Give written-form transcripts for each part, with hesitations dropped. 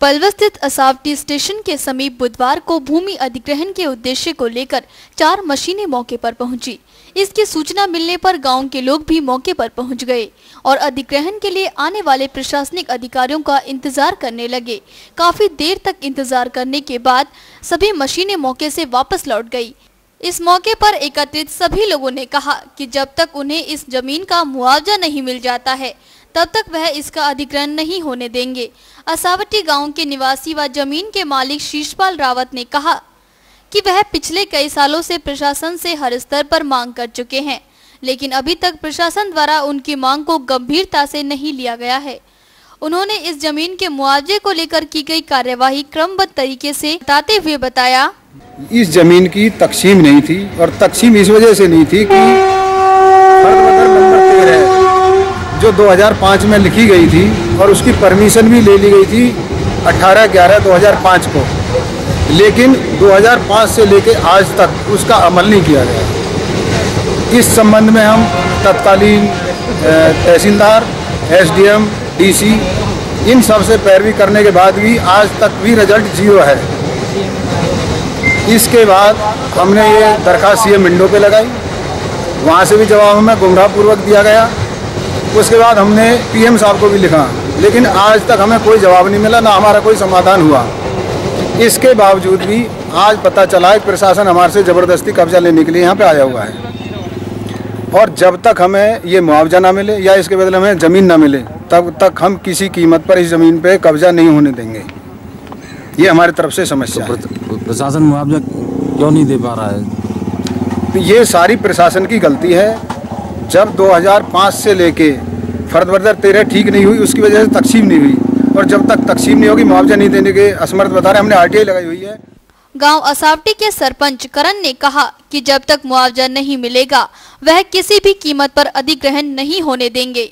पलवल स्थित असावटी स्टेशन के समीप बुधवार को भूमि अधिग्रहण के उद्देश्य को लेकर 4 मशीनें मौके पर पहुंची। इसकी सूचना मिलने पर गांव के लोग भी मौके पर पहुंच गए और अधिग्रहण के लिए आने वाले प्रशासनिक अधिकारियों का इंतजार करने लगे। काफी देर तक इंतजार करने के बाद सभी मशीनें मौके से वापस लौट गई। इस मौके पर एकत्रित सभी लोगों ने कहा कि जब तक उन्हें इस जमीन का मुआवजा नहीं मिल जाता है तब तक वह इसका अधिग्रहण नहीं होने देंगे। असावटी गांव के निवासी व जमीन के मालिक शीशपाल रावत ने कहा कि वह पिछले कई सालों से प्रशासन से हर स्तर पर मांग कर चुके हैं, लेकिन अभी तक प्रशासन द्वारा उनकी मांग को गंभीरता से नहीं लिया गया है। उन्होंने इस जमीन के मुआवजे को लेकर की गई कार्यवाही क्रमबद्ध तरीके से बताते हुए बताया, इस जमीन की तकसीम नहीं थी और तकसीम इस वजह से नहीं थी कि नंबर 13 जो 2005 में लिखी गई थी और उसकी परमिशन भी ले ली गई थी 18/11/2005 को, लेकिन 2005 से लेकर आज तक उसका अमल नहीं किया गया। इस संबंध में हम तत्कालीन तहसीलदार, एसडीएम, डीसी इन सब से पैरवी करने के बाद भी आज तक भी रिजल्ट 0 है। इसके बाद हमने ये दरखास्त सीएम विंडो पे लगाई, वहाँ से भी जवाब हमें गुमराहपूर्वक दिया गया। उसके बाद हमने पीएम साहब को भी लिखा, लेकिन आज तक हमें कोई जवाब नहीं मिला, ना हमारा कोई समाधान हुआ। इसके बावजूद भी आज पता चला है कि प्रशासन हमारे से ज़बरदस्ती कब्जा लेने के लिए यहाँ पे आया हुआ है और जब तक हमें ये मुआवजा ना मिले या इसके बदले हमें ज़मीन ना मिले तब तक हम किसी कीमत पर इस ज़मीन पे कब्जा नहीं होने देंगे। ये हमारी तरफ से समस्या है। प्रशासन मुआवजा क्यों नहीं दे पा रहा है? ये सारी प्रशासन की गलती है। जब 2005 से लेके फरवरी 13 ठीक नहीं हुई, उसकी वजह से तकसीम नहीं हुई और जब तक तकसीम नहीं होगी मुआवजा नहीं देने के असमर्थ बता रहे। हमने आरटीआई लगाई हुई है। गांव असावटी के सरपंच करण ने कहा कि जब तक मुआवजा नहीं मिलेगा वह किसी भी कीमत पर अधिग्रहण नहीं होने देंगे।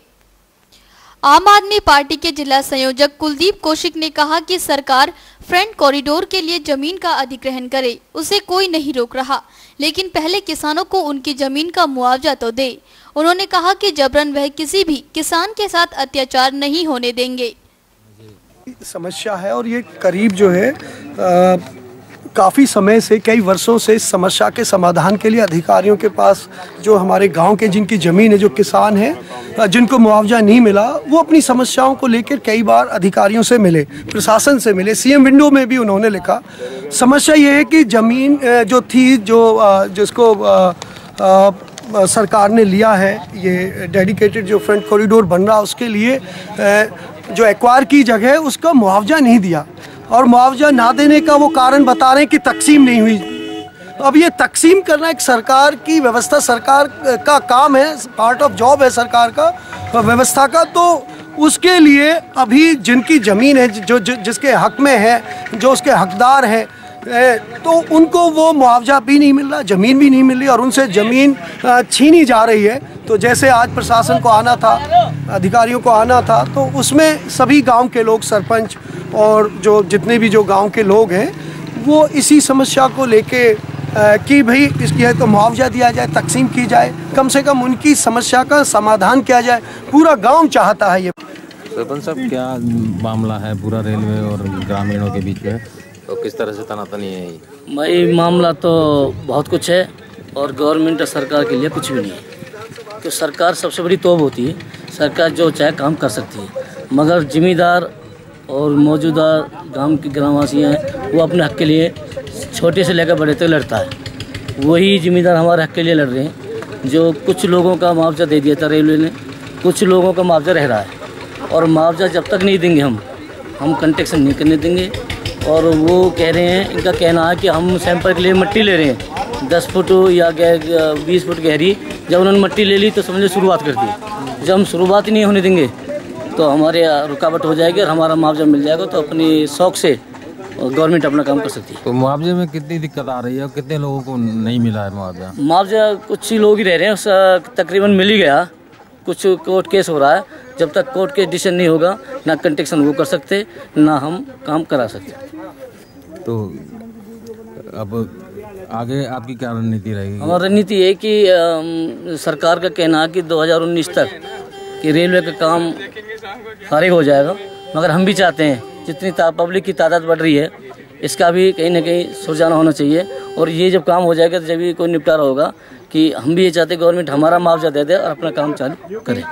आम आदमी पार्टी के जिला संयोजक कुलदीप कौशिक ने कहा कि सरकार फ्रंट कॉरिडोर के लिए जमीन का अधिग्रहण करे, उसे कोई नहीं रोक रहा, लेकिन पहले किसानों को उनकी जमीन का मुआवजा तो दे। उन्होंने कहा कि जबरन वह किसी भी किसान के साथ अत्याचार नहीं होने देंगे। समस्या है और ये करीब जो है काफ़ी समय से, कई वर्षों से इस समस्या के समाधान के लिए अधिकारियों के पास जो हमारे गांव के जिनकी ज़मीन है, जो किसान हैं जिनको मुआवजा नहीं मिला, वो अपनी समस्याओं को लेकर कई बार अधिकारियों से मिले, प्रशासन से मिले, सीएम विंडो में भी उन्होंने लिखा। समस्या ये है कि ज़मीन जो थी, जिसको सरकार ने लिया है, ये डेडिकेटेड जो फ्रंट कॉरिडोर बन रहा उसके लिए जो एक्वायर की जगह है उसका मुआवजा नहीं दिया और मुआवजा ना देने का वो कारण बता रहे हैं कि तकसीम नहीं हुई। अब ये तकसीम करना एक सरकार की व्यवस्था, सरकार का काम है, पार्ट ऑफ जॉब है सरकार का व्यवस्था का। तो उसके लिए अभी जिनकी ज़मीन है, जो जिसके हक में है, जो उसके हकदार हैं, तो उनको वो मुआवजा भी नहीं मिल रहा, ज़मीन भी नहीं मिल रही और उनसे ज़मीन छीनी जा रही है। तो जैसे आज प्रशासन को आना था, अधिकारियों को आना था, तो उसमें सभी गांव के लोग, सरपंच और जो जितने भी जो गांव के लोग हैं, वो इसी समस्या को लेके कि भाई इसकी है तो मुआवजा दिया जाए, तकसीम की जाए, कम से कम उनकी समस्या का समाधान किया जाए। पूरा गाँव चाहता है ये। सरपंच साहब, क्या मामला है पूरा रेलवे और ग्रामीणों के बीच में, तो किस तरह से तनातनी है? भाई मामला तो बहुत कुछ है और गवर्नमेंट और सरकार के लिए कुछ भी नहीं है। तो सरकार सबसे बड़ी तोब होती है, सरकार जो चाहे काम कर सकती है, मगर जिम्मेदार और मौजूदा गांव के ग्रामवासी हैं वो अपने हक के लिए छोटे से लेकर बड़े तक लड़ता है। वही जिम्मेदार हमारे हक के लिए लड़ रहे हैं। जो कुछ लोगों का मुआवजा दे दिया था रेलवे ने, कुछ लोगों का मुआवजा रह रहा है और मुआवजा जब तक नहीं देंगे हम कंस्ट्रक्शन नहीं करने देंगे। और वो कह रहे हैं, इनका कहना है कि हम सैंपल के लिए मिट्टी ले रहे हैं 10 फुट या 20 फुट गहरी। जब उन्होंने मिट्टी ले ली तो समझो शुरुआत कर दी। जब हम शुरुआत ही नहीं होने देंगे तो हमारे रुकावट हो जाएगी और हमारा मुआवजा मिल जाएगा, तो अपनी शौक से गवर्नमेंट अपना काम कर सकती है। तो मुआवजे में कितनी दिक्कत आ रही है और कितने लोगों को नहीं मिला है मुआवजा? मुआवजा कुछ ही लोग ही रह रहे हैं, तकरीबन मिल ही गया। कुछ कोर्ट केस हो रहा है, जब तक कोर्ट के डिसीजन नहीं होगा ना कंस्ट्रक्शन वो कर सकते ना हम काम करा सकते। तो अब आगे आपकी क्या रणनीति रहेगी? हमारी रणनीति है कि सरकार का कहना है कि 2019 तक कि रेलवे का काम फारिग हो जाएगा, मगर हम भी चाहते हैं जितनी पब्लिक की तादाद बढ़ रही है, इसका भी कहीं ना कहीं सुलझाना होना चाहिए। और ये जब काम हो जाएगा तो जब भी कोई निपटारा होगा कि हम भी ये चाहते गवर्नमेंट हमारा मुआवजा दे दे और अपना काम चालू करे।